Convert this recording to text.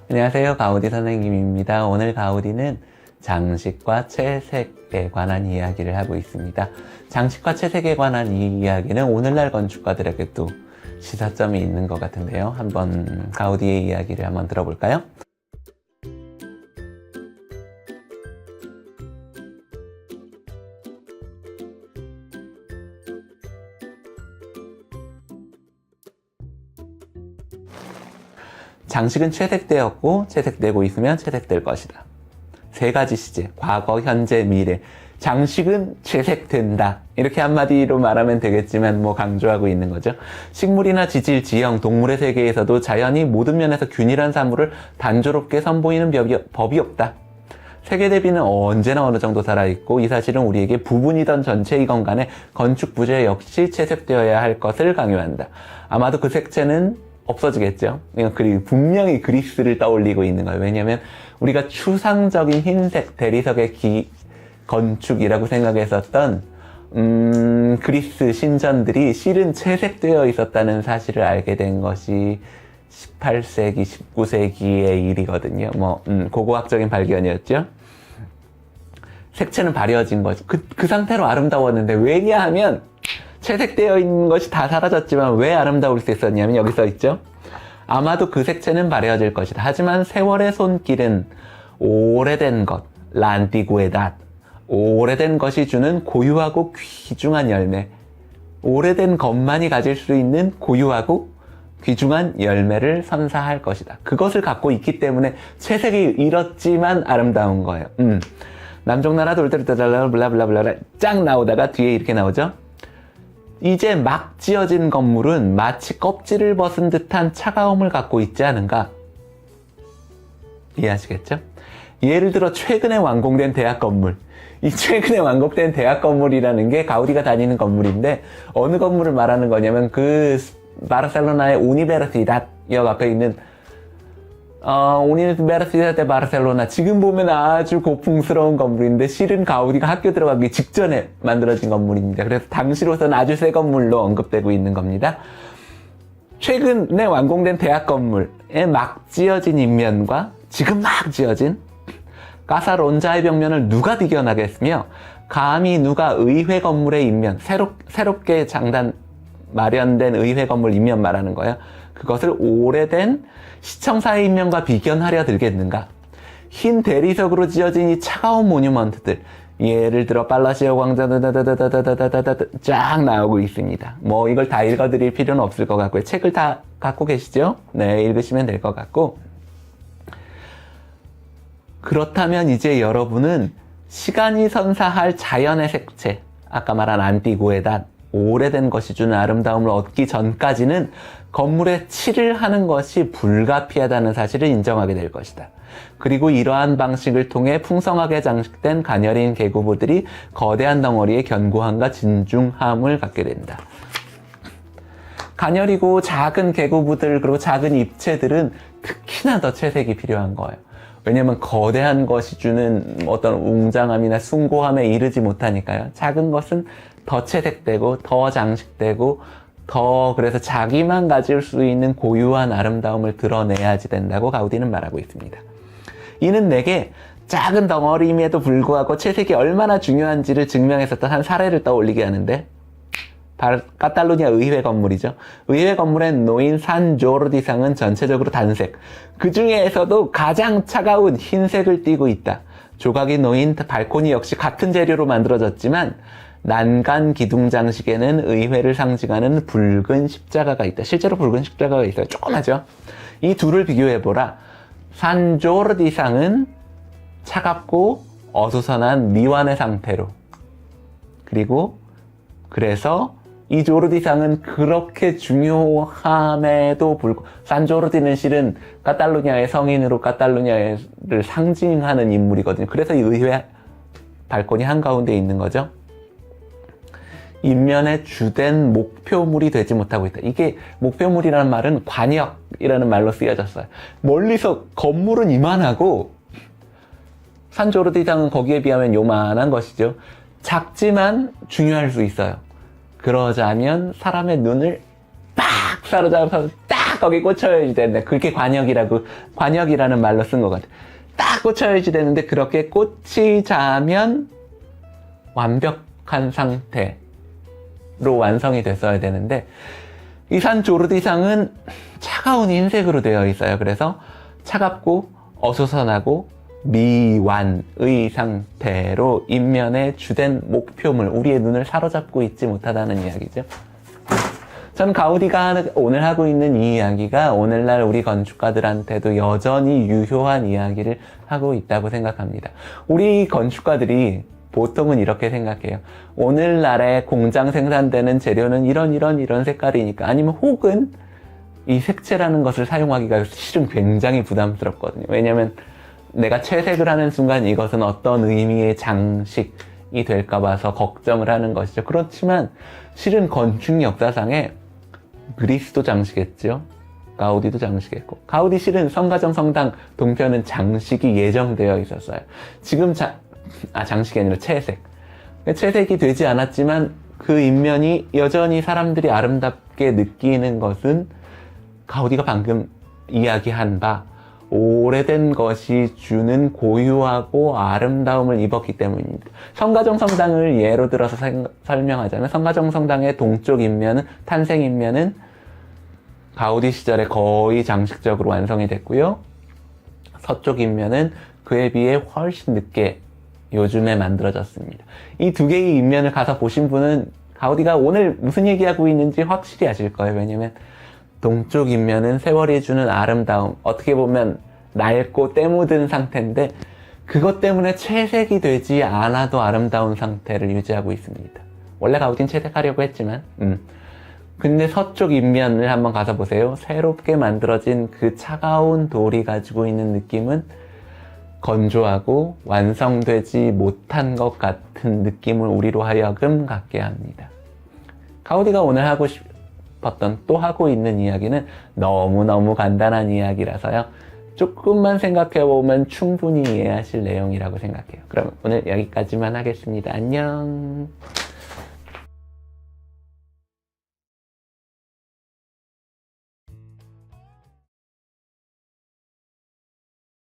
안녕하세요. 가우디 선생님입니다. 오늘 가우디는 장식과 채색에 관한 이야기를 하고 있습니다. 장식과 채색에 관한 이 이야기는 오늘날 건축가들에게 또 시사점이 있는 것 같은데요. 한번 가우디의 이야기를 한번 들어볼까요? 장식은 채색되었고 채색되고 있으면 채색될 것이다. 세 가지 시제, 과거, 현재, 미래. 장식은 채색된다. 이렇게 한마디로 말하면 되겠지만 강조하고 있는 거죠. 식물이나 지질, 지형, 동물의 세계에서도 자연이 모든 면에서 균일한 사물을 단조롭게 선보이는 법이 없다. 세계 대비는 언제나 어느 정도 살아있고 이 사실은 우리에게 부분이든 전체이건 간에 건축 부재 역시 채색되어야 할 것을 강요한다. 아마도 그 색채는 없어지겠죠. 그리고 분명히 그리스를 떠올리고 있는 거예요. 왜냐하면 우리가 추상적인 흰색 대리석의 건축이라고 생각했었던 그리스 신전들이 실은 채색되어 있었다는 사실을 알게 된 것이 18세기, 19세기의 일이거든요. 고고학적인 발견이었죠. 색채는 발려진 거죠. 그 상태로 아름다웠는데 왜냐하면 채색되어 있는 것이 다 사라졌지만 왜 아름다울 수 있었냐면 여기 써 있죠. 아마도 그 색채는 발려질 것이다. 하지만 세월의 손길은 오래된 것, 란티구에닷, 오래된 것이 주는 고유하고 귀중한 열매, 오래된 것만이 가질 수 있는 고유하고 귀중한 열매를 선사할 것이다. 그것을 갖고 있기 때문에 채색이 잃었지만 아름다운 거예요. 남종나라 돌들들달라 블라블라블라 쫙 나오다가 뒤에 이렇게 나오죠. 이제 막 지어진 건물은 마치 껍질을 벗은 듯한 차가움을 갖고 있지 않은가? 이해하시겠죠? 예를 들어 최근에 완공된 대학 건물. 이 최근에 완공된 대학 건물이라는 게 가우디가 다니는 건물인데 어느 건물을 말하는 거냐면 그 바르셀로나의 우니베르시다드 역 앞에 있는 우니베르시다드 데 바르셀로나, 지금 보면 아주 고풍스러운 건물인데 실은 가우디가 학교 들어가기 직전에 만들어진 건물입니다. 그래서 당시로서는 아주 새 건물로 언급되고 있는 겁니다. 최근에 완공된 대학 건물에 막 지어진 인면과 지금 막 지어진 까사론자의 벽면을 누가 비견하겠으며 감히 누가 의회 건물의 인면, 새롭게 마련된 의회 건물 인면 말하는 거예요. 그것을 오래된 시청사의 인면과 비견하려 들겠는가? 흰 대리석으로 지어진 이 차가운 모뉴먼트들, 예를 들어 팔라시오 광장 쫙 나오고 있습니다. 이걸 다 읽어드릴 필요는 없을 것 같고요. 책을 다 갖고 계시죠? 네, 읽으시면 될 것 같고. 그렇다면 이제 여러분은 시간이 선사할 자연의 색채, 아까 말한 안티구에닷, 오래된 것이 주는 아름다움을 얻기 전까지는 건물에 칠을 하는 것이 불가피하다는 사실을 인정하게 될 것이다. 그리고 이러한 방식을 통해 풍성하게 장식된 가녀린 계구부들이 거대한 덩어리의 견고함과 진중함을 갖게 된다. 가녀리고 작은 계구부들 그리고 작은 입체들은 특히나 더 채색이 필요한 거예요. 왜냐면 거대한 것이 주는 어떤 웅장함이나 숭고함에 이르지 못하니까요. 작은 것은 더 채색되고 더 장식되고 그래서 자기만 가질 수 있는 고유한 아름다움을 드러내야지 된다고 가우디는 말하고 있습니다. 이는 내게 작은 덩어리임에도 불구하고 채색이 얼마나 중요한지를 증명했었던 한 사례를 떠올리게 하는데, 카탈루냐 의회 건물이죠. 의회 건물에 놓인 산 조르디상은 전체적으로 단색, 그 중에서도 가장 차가운 흰색을 띠고 있다. 조각이 놓인 발코니 역시 같은 재료로 만들어졌지만 난간 기둥 장식에는 의회를 상징하는 붉은 십자가가 있다. 실제로 붉은 십자가가 있어요. 조그마죠. 이 둘을 비교해보라. 산 조르디상은 차갑고 어수선한 미완의 상태로, 그래서 이 조르디상은 그렇게 중요함에도 불구하고, 산조르디는 실은 카탈루냐의 성인으로 카탈루냐를 상징하는 인물이거든요. 그래서 이 의회 발코니 한가운데 있는 거죠. 인면의 주된 목표물이 되지 못하고 있다. 이게 목표물이라는 말은 관역이라는 말로 쓰여졌어요. 멀리서 건물은 이만하고 산조르디상은 거기에 비하면 요만한 것이죠. 작지만 중요할 수 있어요. 그러자면 사람의 눈을 딱 사로잡아서 딱 딱 거기 꽂혀야지 되는데, 그게 관역이라는 말로 쓴 것 같아요. 딱 꽂혀야지 되는데, 그렇게 꽂히자면 완벽한 상태로 완성이 됐어야 되는데, 이 산 조르디상은 차가운 흰색으로 되어 있어요. 그래서 차갑고 어수선하고 미완의 상태로 인면의 주된 목표물, 우리의 눈을 사로잡고 있지 못하다는 이야기죠. 전 가우디가 오늘 하고 있는 이 이야기가 오늘날 우리 건축가들한테도 여전히 유효한 이야기를 하고 있다고 생각합니다. 우리 건축가들이 보통은 이렇게 생각해요. 오늘날에 공장 생산되는 재료는 이런 색깔이니까, 아니면 혹은 이 색채라는 것을 사용하기가 실은 굉장히 부담스럽거든요. 왜냐면 내가 채색을 하는 순간 이것은 어떤 의미의 장식이 될까 봐서 걱정을 하는 것이죠. 그렇지만 실은 건축 역사상에 그리스도 장식했죠. 가우디도 장식했고, 가우디 실은 성가정 성당 동편은 장식이 예정되어 있었어요. 지금 장식이 아니라 채색. 채색이 되지 않았지만 그 인면이 여전히 사람들이 아름답게 느끼는 것은 가우디가 방금 이야기한 바 오래된 것이 주는 고유하고 아름다움을 입었기 때문입니다. 성가정 성당을 예로 들어서 설명하자면, 성가정 성당의 동쪽 인면은, 탄생 인면은 가우디 시절에 거의 장식적으로 완성이 됐고요. 서쪽 인면은 그에 비해 훨씬 늦게 요즘에 만들어졌습니다. 이 두 개의 인면을 가서 보신 분은 가우디가 오늘 무슨 얘기하고 있는지 확실히 아실 거예요. 왜냐면 동쪽 인면은 세월이 주는 아름다움, 어떻게 보면 낡고 때 묻은 상태인데 그것 때문에 채색이 되지 않아도 아름다운 상태를 유지하고 있습니다. 원래 가우디는 채색하려고 했지만 근데 서쪽 인면을 한번 가서 보세요. 새롭게 만들어진 그 차가운 돌이 가지고 있는 느낌은 건조하고 완성되지 못한 것 같은 느낌을 우리로 하여금 갖게 합니다. 가우디가 오늘 하고 싶었던, 또 하고 있는 이야기는 너무너무 간단한 이야기라서요. 조금만 생각해보면 충분히 이해하실 내용이라고 생각해요. 그럼 오늘 여기까지만 하겠습니다. 안녕.